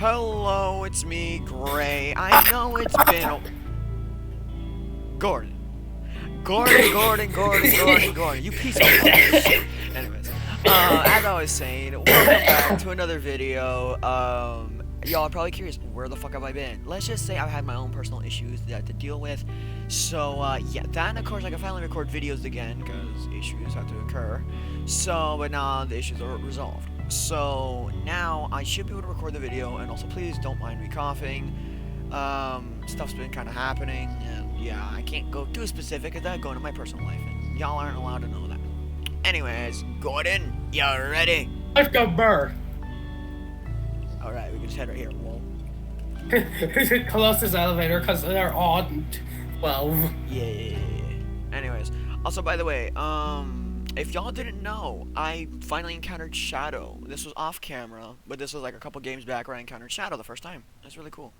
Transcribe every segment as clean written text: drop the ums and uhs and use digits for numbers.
Hello, it's me, Gray. I know it's been a... Gordon. Gordon. You piece of fucking shit. Anyways, as I was saying, welcome back to another video. Y'all are probably curious, where the fuck have I been? Let's just say I've had my own personal issues that I had to deal with. So, yeah, that and of course I can finally record videos again, because issues have to occur. So, but now the issues are resolved. So, now I should be able to record the video, and also please don't mind me coughing. Stuff's been kind of happening, and yeah, I can't go too specific because that go into my personal life, and y'all aren't allowed to know that. Anyways, Gordon, you ready? Let's go burr. Alright, we can just head right here. Whoa. Closest elevator because they're all 12. Yeah. Anyways, also by the way, if y'all didn't know, I finally encountered Shadow. This was off camera, but this was like a couple games back where I encountered Shadow the first time. That's really cool.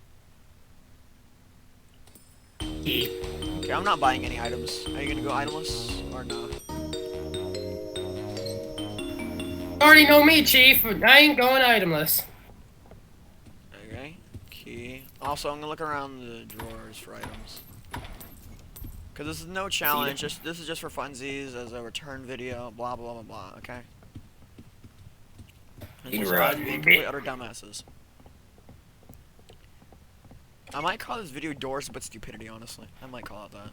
Okay, I'm not buying any items. Are you gonna go itemless or not? Already know me, Chief. I ain't going itemless. Okay, key. Also, I'm gonna look around the drawers for items. Cause this is no challenge. This is just for funsies as a return video. Blah blah blah blah. Okay. This is us being complete utter dumbasses. I might call this video Doors But Stupidity, honestly. I might call it that.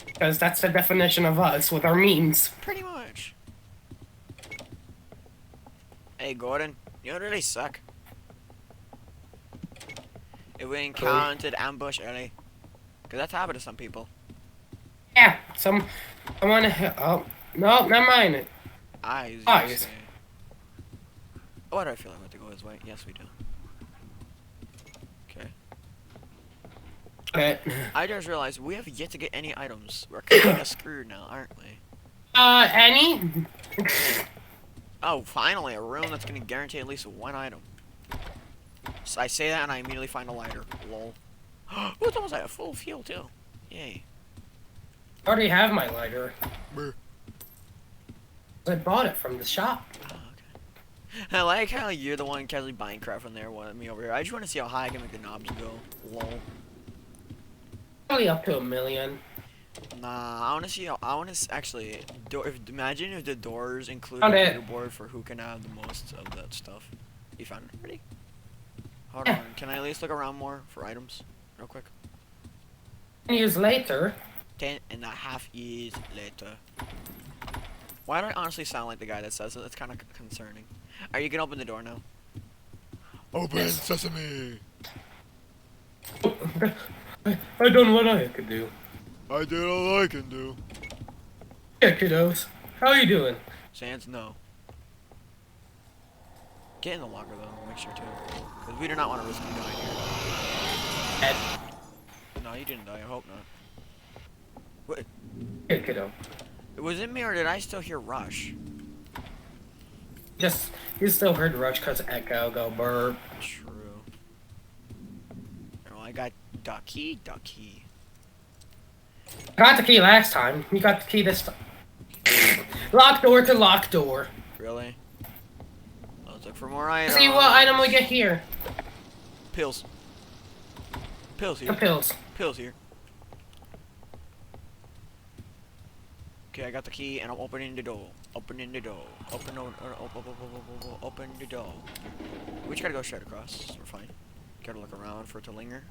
Because that's the definition of us with our memes. Pretty much. Hey, Gordon. You really suck. If we encountered ambush early. Because that's happened to some people. Yeah, someone... Oh, no, never mind. Eyes. Why do I feel like I have to go this way? Yes, we do. Okay. I just realized we have yet to get any items. We're kind of screwed now, aren't we? Any? Oh, finally, a room that's gonna guarantee at least one item. So I say that and I immediately find a lighter. Lol. Oh, it's almost like a full fuel too. Yay. I already have my lighter. Brr. I bought it from the shop. Oh, okay. I like how you're the one casually buying crap from there, while me over here. I just want to see how high I can make the knobs go. Lol. Probably up to 1 million. Nah, I want to see how. I want to actually. Imagine if the doors include a leaderboard for who can have the most of that stuff. You found it already? Hold on. Can I at least look around more for items, real quick? 10 years later. 10.5 years later. Why do I honestly sound like the guy that says it? It's kind of concerning. Are you gonna open the door now? Open sesame. I done what I could do. I did all I can do. Yeah, kiddos. How you doing? Sans, no. Get in the locker though, make sure too. Because we do not want to risk you dying here. Ed. No, you didn't die, I hope not. What? Yeah, kiddo. Was it me or did I still hear Rush? Just, you still heard Rush because Echo go burp. True. Oh, I got ducky. Got the key last time. You got the key this time. Lock door to lock door. Really? Let's look for more items. See what item we get here. Pills. Pills here. The pills. Pills here. Okay, I got the key and I'm opening the door. Open the door. Open the door. We just gotta go straight across. We're fine. Gotta look around for it to linger.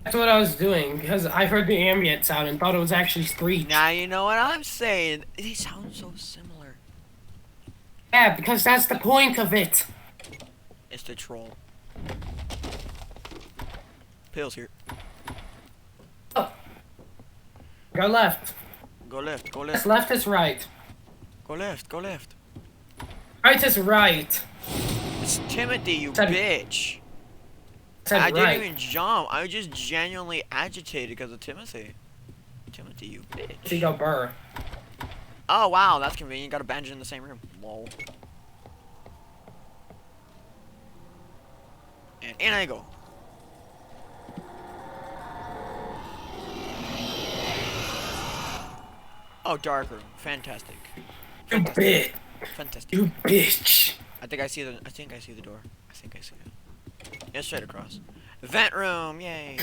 That's what I was doing, because I heard the ambient sound and thought it was actually Screech. Now you know what I'm saying. They sound so similar. Yeah, because that's the point of it. It's the troll. Pills here. Oh. Go left. Go left, go Yes, left. left is right. Go left, go left. Right is right. It's Timothy, you Said- bitch. Said I right. didn't even jump. I was just genuinely agitated because of Timothy. Timothy, you bitch. See, go burr. Oh, wow, that's convenient. Got a bandage in the same room. Lol. And in I go. Oh, dark room. Fantastic. You bitch. Fantastic. You bitch. I think I see the door. I think I see it. Yeah, straight across. Vent room, yay.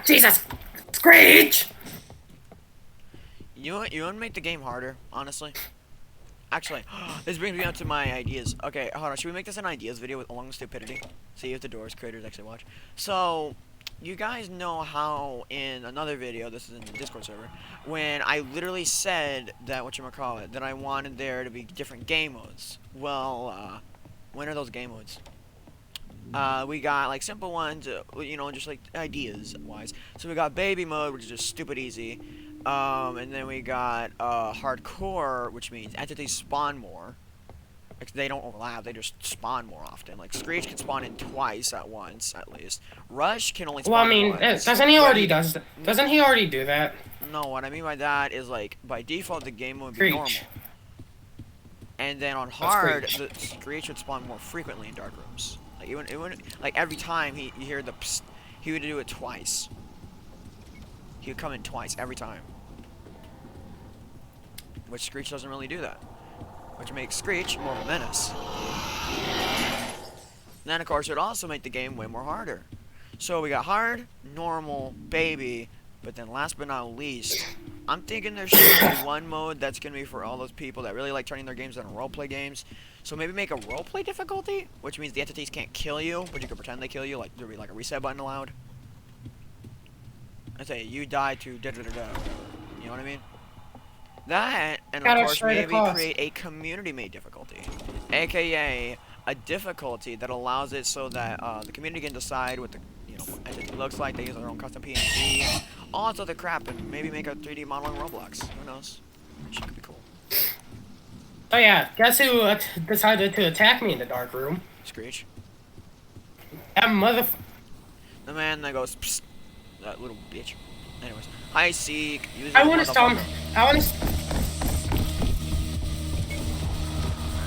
Jesus. Screech. You want to make the game harder, honestly? Actually, this brings me up to my ideas. Okay, hold on. Should we make this an ideas video along with stupidity? See if the doors creators actually watch. So, you guys know how in another video, this is in the Discord server, when I literally said that, whatchamacallit, that I wanted there to be different game modes. Well, when are those game modes? We got like simple ones, you know, just like ideas wise. So we got baby mode, which is just stupid easy. And then we got hardcore, which means entities spawn more. Like, they don't overlap, they just spawn more often. Like Screech can spawn in twice at once, at least. Rush can only spawn Well, I mean, once. doesn't he already do that? No, what I mean by that is like by default the game would be normal. And then on hard, the Screech would spawn more frequently in dark rooms. Like it wouldn't like every time you hear the psst, he would do it twice. He would come in twice every time. Which Screech doesn't really do that. Which makes Screech more of a menace. Then of course it would also make the game way more harder. So we got hard, normal, baby, but then last but not least, I'm thinking there should be one mode that's gonna be for all those people that really like turning their games into roleplay games. So maybe make a roleplay difficulty, which means the entities can't kill you, but you can pretend they kill you, like there'll be like a reset button allowed. I say you die to da da da da. You know what I mean? That, and of course maybe create a community-made difficulty, aka a difficulty that allows it so that the community can decide what the entity looks like. They use their own custom PNG, all this other crap, and maybe make a 3D model in Roblox. Who knows? Shit could be cool. Oh yeah, guess who decided to attack me in the dark room? Screech. That mother. The man that goes, psst, that little bitch. Anyways, hi Seek. I want to stomp. I want to.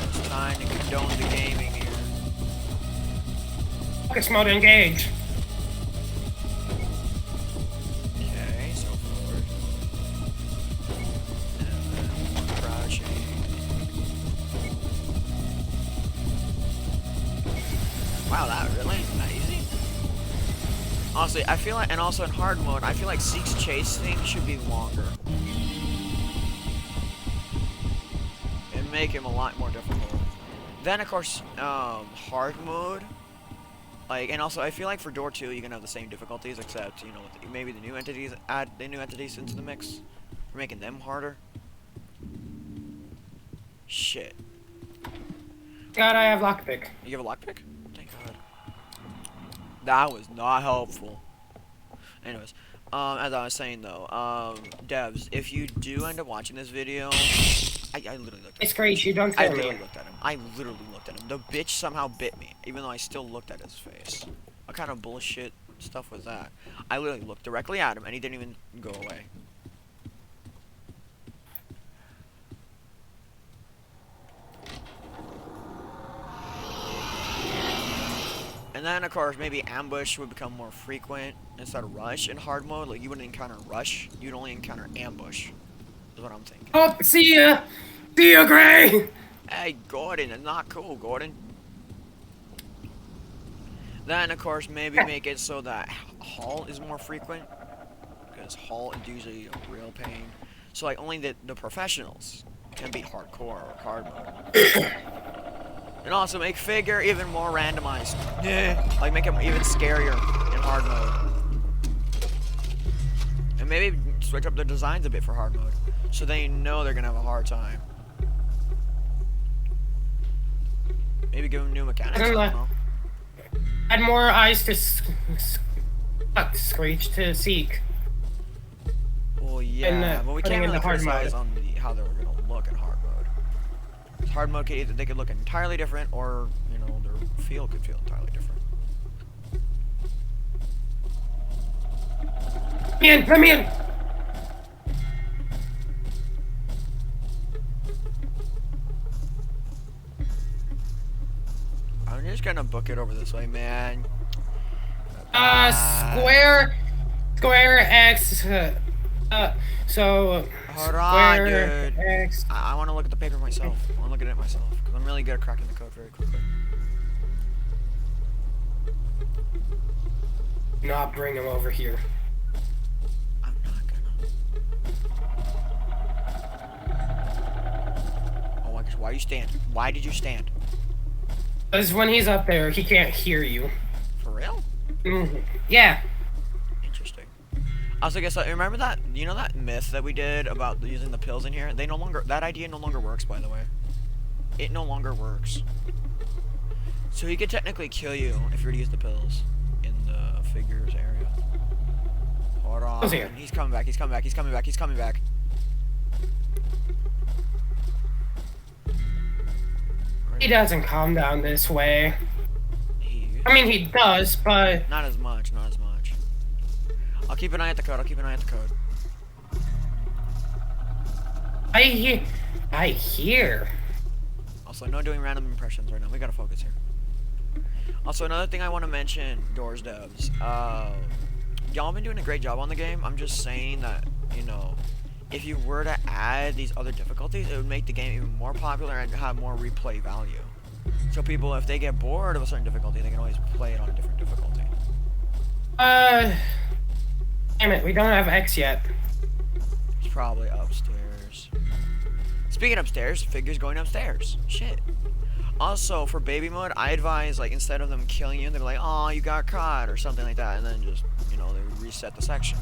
It's time to condone the gaming here. Focus mode engage. Okay, so forward. And then crouching. Wow, that really that easy? Honestly, I feel like, and also in hard mode, I feel like Seek's chase thing should be longer. And make him a lot more difficult. Then, of course, hard mode. Like, and also, I feel like for Door 2, you can have the same difficulties, except, you know, maybe the new entities, add the new entities into the mix. We're making them harder. Shit. God, I have lockpick. You have a lockpick? Thank God. That was not helpful. Anyways, as I was saying though, devs, if you do end up watching this video, I literally looked at him. It's great, you don't I kill me. literally looked at him. I literally looked at him. The bitch somehow bit me, even though I still looked at his face. What kind of bullshit stuff was that? I literally looked directly at him and he didn't even go away. And then, of course, maybe ambush would become more frequent instead of rush in hard mode. Like, you wouldn't encounter rush, you'd only encounter ambush. Is what I'm thinking. Oh, see ya! See ya, Gray! Hey, Gordon, it's not cool, Gordon. Then, of course, maybe make it so that Hall is more frequent. Because Hall is usually a real pain. So, like, only the professionals can be hardcore or hard mode. And also make Figure even more randomized. Yeah. Like make him even scarier in hard mode. And maybe switch up the designs a bit for hard mode. So they know they're gonna have a hard time. Maybe give them new mechanics, I don't know. Add more eyes to Screech to Seek. Well, yeah, but we can't really criticize on how they're gonna look in hard mode. Hard mode could either they could look entirely different, or you know their feel could feel entirely different. Let me in. I'm just gonna book it over this way, man. Square X. So Hold on, Square, dude. X. I want to look at the paper myself. I want to look at it myself because I'm really good at cracking the code very quickly. Not bring him over here. I'm not gonna. Oh my gosh, why you stand? Why did you stand? Because when he's up there, he can't hear you. For real? Yeah. Interesting. Also, guess what? Remember that? You know that myth that we did about using the pills in here? That idea no longer works, by the way. It no longer works. So he could technically kill you if you were to use the pills in the figures area. Hold on. Who's here? He's coming back. He's coming back. He's coming back. He's coming back. He doesn't calm down this way. I mean, he does, but... Not as much, not as much. I'll keep an eye at the code, I'll keep an eye at the code. I hear. Also, no doing random impressions right now. We gotta focus here. Also, another thing I want to mention, Doors devs. Y'all been doing a great job on the game. I'm just saying that, you know, if you were to add these other difficulties, it would make the game even more popular and have more replay value. So people, if they get bored of a certain difficulty, they can always play it on a different difficulty. Damn it, we don't have X yet. It's probably upstairs. Speaking of upstairs, figures going upstairs. Shit. Also, for baby mode, I advise, like, instead of them killing you, they're like, oh, you got caught, or something like that, and then just, you know, they reset the section.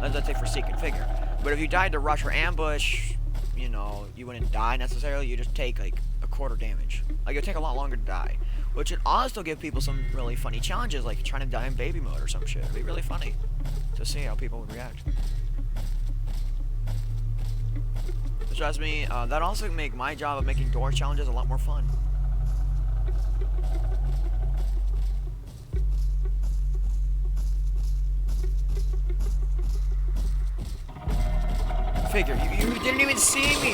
That's what I take for seek and figure. But if you died to rush or ambush, you know, you wouldn't die necessarily, you just take, like, a quarter damage. Like, it'll take a lot longer to die. Which would also give people some really funny challenges, like trying to die in baby mode or some shit. It'd be really funny to see how people would react. But trust me, that also make my job of making door challenges a lot more fun. Figure, you didn't even see me!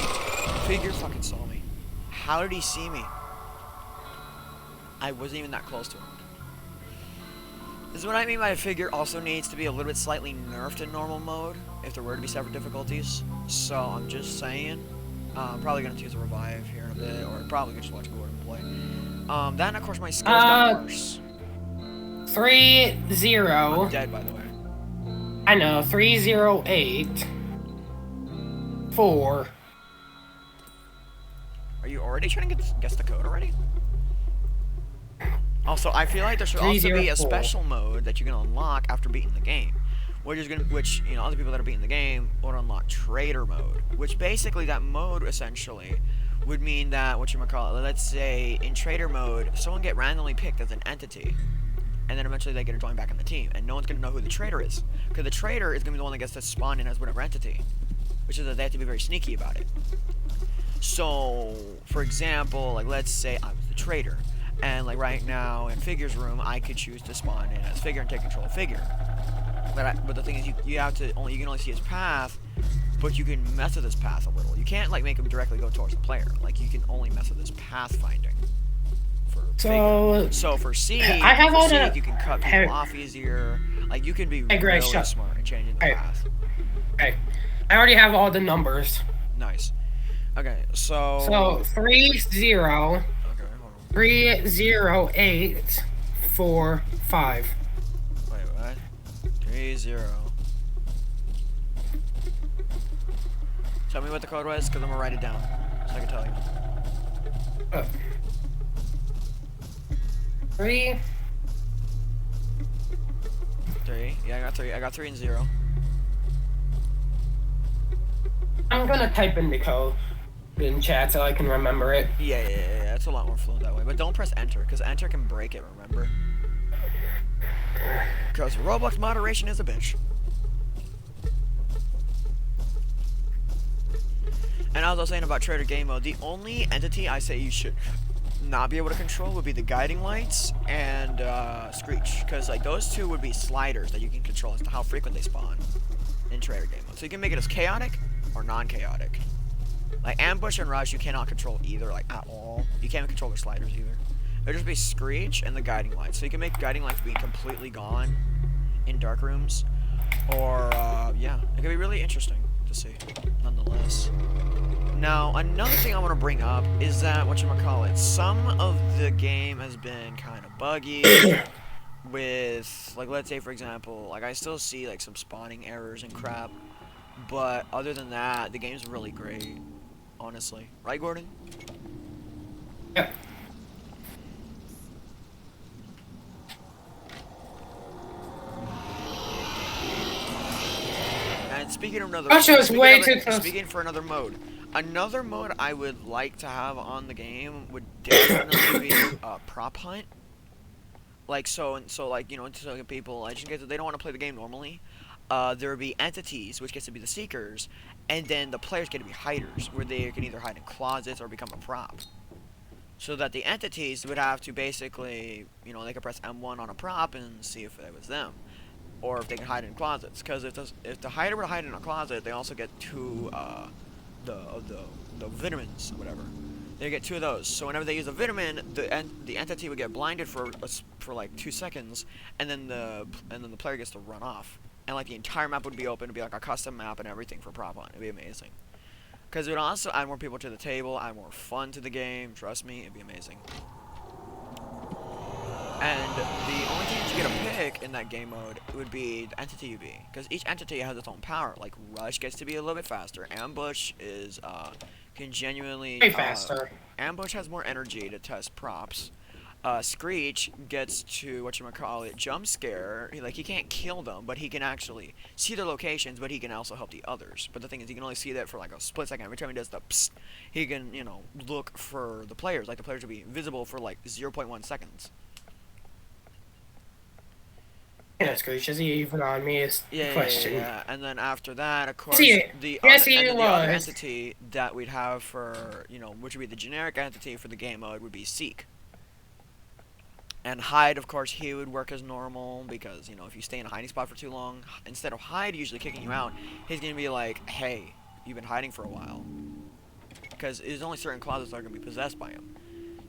Figure fucking saw me. How did he see me? I wasn't even that close to him. This is what I mean by a figure also needs to be a little bit slightly nerfed in normal mode, if there were to be separate difficulties. So I'm just saying, I'm probably going to choose a revive here in a bit, or probably just watch Gordon play. Then of course my skills got worse. 3-0. I'm dead, by the way. I know, 308. 4. Are you already trying to guess the code already? Also, I feel like there should also be a special mode that you can unlock after beating the game, which you know, other people that are beating the game would unlock trader mode, which basically that mode essentially would mean that let's say in trader mode, someone get randomly picked as an entity, and then eventually they get to join back in the team, and no one's gonna know who the trader is, because the trader is gonna be the one that gets to spawn in as whatever entity, which is that they have to be very sneaky about it. So, for example, like let's say I was the trader. And like right now in Figure's room, I could choose to spawn in as Figure and take control of Figure. But the thing is, you can only see his path, but you can mess with his path a little. You can't like make him directly go towards the player. Like you can only mess with his path finding. For Figure. So for Seek, you can cut people off easier. Like you can be really smart in changing the path. Okay, I already have all the numbers. Nice. Okay, so 3-0. 30845. Wait, what? 30. Tell me what the code was, because I'm gonna write it down, so I can tell you. 3. 3. Yeah, I got 3. I got 3 and 0. I'm gonna type in the code in chat so I can remember it. Yeah, it's a lot more fluent that way. But don't press enter, because enter can break it, remember? Because Roblox moderation is a bitch. And as I was saying about Trader Game Mode, the only entity I say you should not be able to control would be the guiding lights and Screech. Because like those two would be sliders that you can control as to how frequent they spawn in Trader Game Mode. So you can make it as chaotic or non-chaotic. Like ambush and rush, you cannot control either, like at all. You can't control the sliders either. It'll just be Screech and the guiding lights. So you can make guiding lights be completely gone in dark rooms, or yeah, it can be really interesting to see, nonetheless. Now, another thing I want to bring up is that, whatchamacallit, some of the game has been kind of buggy with, like, let's say, for example, like, I still see, like, some spawning errors and crap, but other than that, the game's really great, honestly. Right, Gordon? Yep. And speaking of another, Russia is way too close. speaking for another mode I would like to have on the game would definitely be prop hunt. Like so like so people like just in case they don't want to play the game normally, there would be entities which gets to be the seekers, and then the players get to be hiders where they can either hide in closets or become a prop. So that the entities would have to basically, they could press M1 on a prop and see if it was them. Or if they can hide in closets, because if the hider were to hide in a closet, they also get two the vitamins or whatever. They get two of those. So whenever they use a vitamin, the entity would get blinded for like 2 seconds, and then the player gets to run off, and like the entire map would be open. It'd be like a custom map and everything for prop hunt. It'd be amazing. Because it would also add more people to the table, add more fun to the game. Trust me, it'd be amazing. And the only thing that you get to pick in that game mode would be the entity you be, because each entity has its own power. Like Rush gets to be a little bit faster. Ambush is can genuinely Way faster. Ambush has more energy to test props. Screech gets to jump scare. He can't kill them, but he can actually see their locations. But he can also help the others. But the thing is, he can only see that for like a split second. Every time he does the psst, he can look for the players. Like the players will be invisible for like 0.1 seconds. Yeah, Screech, is he even on me is the question. Yeah. And then after that, of course, the other entity that we'd have for, which would be the generic entity for the game mode would be Seek. And Hide, of course, he would work as normal, because, if you stay in a hiding spot for too long, instead of Hide usually kicking you out, he's going to be like, hey, you've been hiding for a while. Because there's only certain closets that are going to be possessed by him,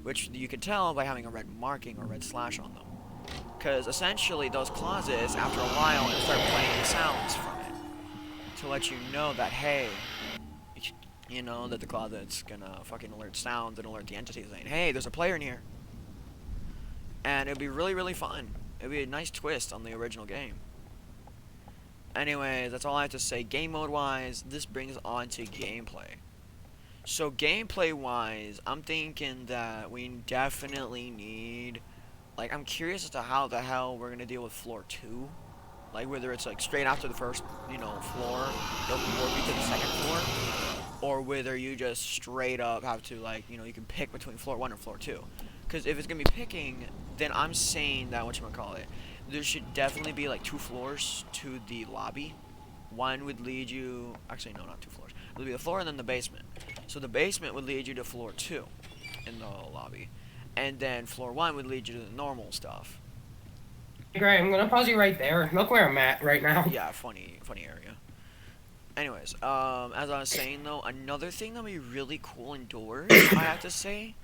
which you can tell by having a red marking or red slash on them. Because essentially those closets, after a while, it'll start playing sounds from it to let you know that, hey, that the closet's gonna fucking alert sounds and alert the entity saying, hey, there's a player in here. And it'd be really, really fun. It'd be a nice twist on the original game. Anyways, that's all I have to say. Game mode wise, this brings on to gameplay. So gameplay wise, I'm thinking that we definitely need, like, I'm curious as to how the hell we're gonna deal with floor 2. Like, whether it's like straight after the first, floor, they'll warp you to the second floor, or whether you just straight up have to, like, you can pick between floor 1 and floor 2. Because if it's gonna be picking, then I'm saying that there should definitely be like 2 floors to the lobby. One would lead you, actually no, not 2 floors. It would be the floor and then the basement. So the basement would lead you to floor 2 in the lobby. And then floor 1 would lead you to the normal stuff. Great, I'm gonna pause you right there. Look where I'm at right now. Yeah, funny area. Anyways, as I was saying though, another thing that would be really cool indoors, I have to say,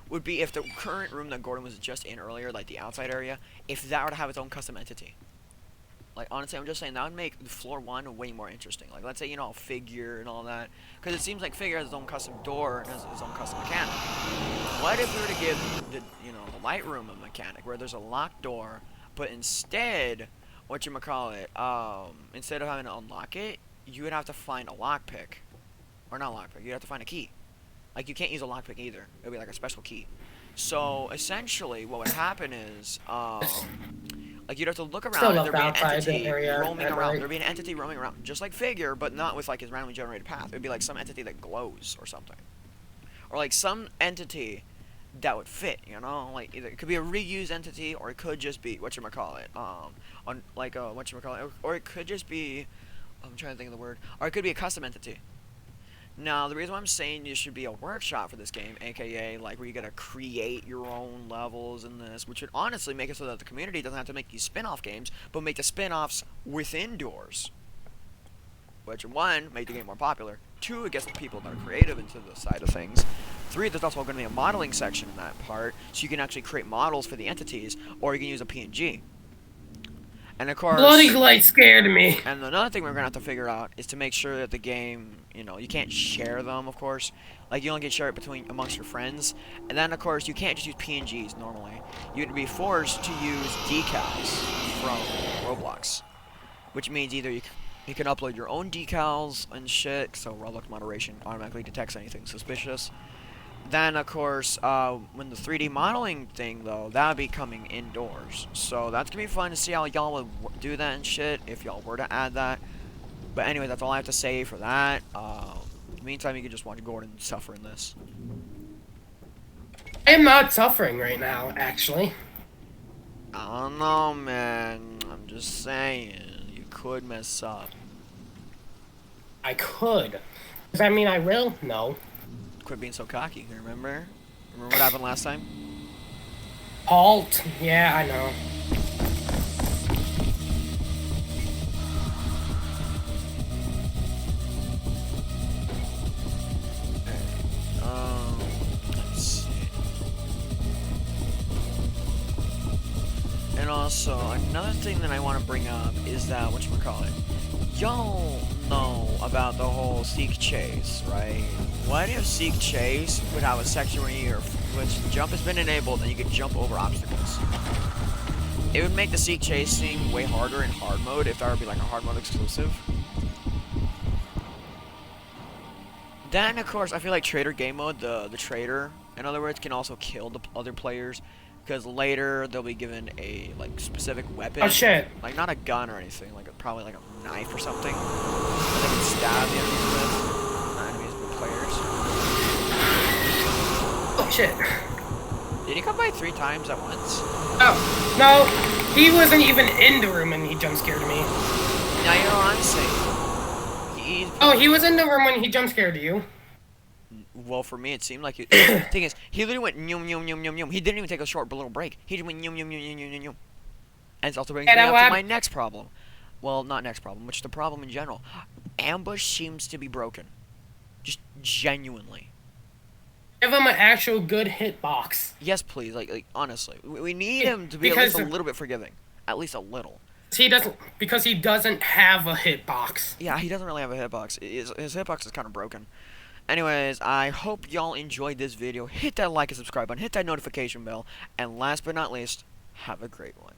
would be if the current room that Gordon was just in earlier, like the outside area, if that were to have its own custom entity. Like, honestly, I'm just saying, that would make floor 1 way more interesting. Like, let's say, Figure and all that. Because it seems like Figure has its own custom door and has its own custom mechanic. What if we were to give the light room a mechanic where there's a locked door, but instead, instead of having to unlock it, you would have to find a lockpick. Or not lockpick, you'd have to find a key. Like, you can't use a lockpick either. It would be like a special key. So, essentially, what would happen is, like, you'd have to look around, and there'd be an entity roaming around. There'd be an entity roaming around, just like Figure, but not with, like, his randomly generated path. It'd be, like, some entity that glows or something. Or, like, some entity that would fit, Like, either it could be a reused entity, or it could just be, or it could just be, I'm trying to think of the word, or it could be a custom entity. Now, the reason why I'm saying you should be a workshop for this game, aka, like, where you gotta create your own levels in this, which would honestly make it so that the community doesn't have to make these spin-off games, but make the spin-offs within doors. Which, 1, make the game more popular. 2, it gets the people that are creative into the side of things. 3, there's also going to be a modeling section in that part, so you can actually create models for the entities, or you can use a PNG. And of course, Bloody light scared me. and another thing we're gonna have to figure out is to make sure that the game, you know, you can't share them, of course. Like, you only can share it amongst your friends. And then, of course, you can't just use PNGs normally. You'd be forced to use decals from Roblox. Which means either you can upload your own decals and shit, so Roblox moderation automatically detects anything suspicious. Then, of course, when the 3D modeling thing, though, that would be coming indoors. So that's going to be fun to see how y'all would do that and shit, if y'all were to add that. But anyway, that's all I have to say for that. In the meantime, you can just watch Gordon suffer in this. I am not suffering right now, actually. I don't know, man. I'm just saying. You could mess up. I could. Does that mean I will? No. Quit being so cocky, remember? Remember what happened last time? Halt. Yeah, I know. Let's see. And also, another thing that I want to bring up is that, whatchamacallit, y'all know about the whole Seek Chase, right? What if Seek Chase would have a section where which jump has been enabled and you could jump over obstacles? It would make the Seek Chasing way harder in hard mode if that would be like a hard mode exclusive. Then, of course, I feel like Trader Game Mode, the Trader, in other words, can also kill the other players. Because later, they'll be given a, like, specific weapon. Oh, shit. Like, not a gun or anything, like, probably like a knife or something. That they can stab the enemies with. Not enemies, but players. Oh, shit. Did he come by 3 times at once? Oh, no. He wasn't even in the room when he jump scared me. Now, you know what I'm saying. Oh, he was in the room when he jump scared you. Well, for me, it seemed like the thing is, he literally went yum yum yum yum yum. He didn't even take a short little break. He just went yum yum yum yum yum yum yum. And it's also brings me up to my next problem. Well, not next problem, which is the problem in general. Ambush seems to be broken. Just genuinely. Give him an actual good hitbox. Yes, please. Like honestly, we need him to be at least a little bit forgiving. At least a little. Because he doesn't have a hitbox. Yeah, he doesn't really have a hitbox. His hitbox is kind of broken. Anyways, I hope y'all enjoyed this video. Hit that like and subscribe button. Hit that notification bell. And last but not least, have a great one.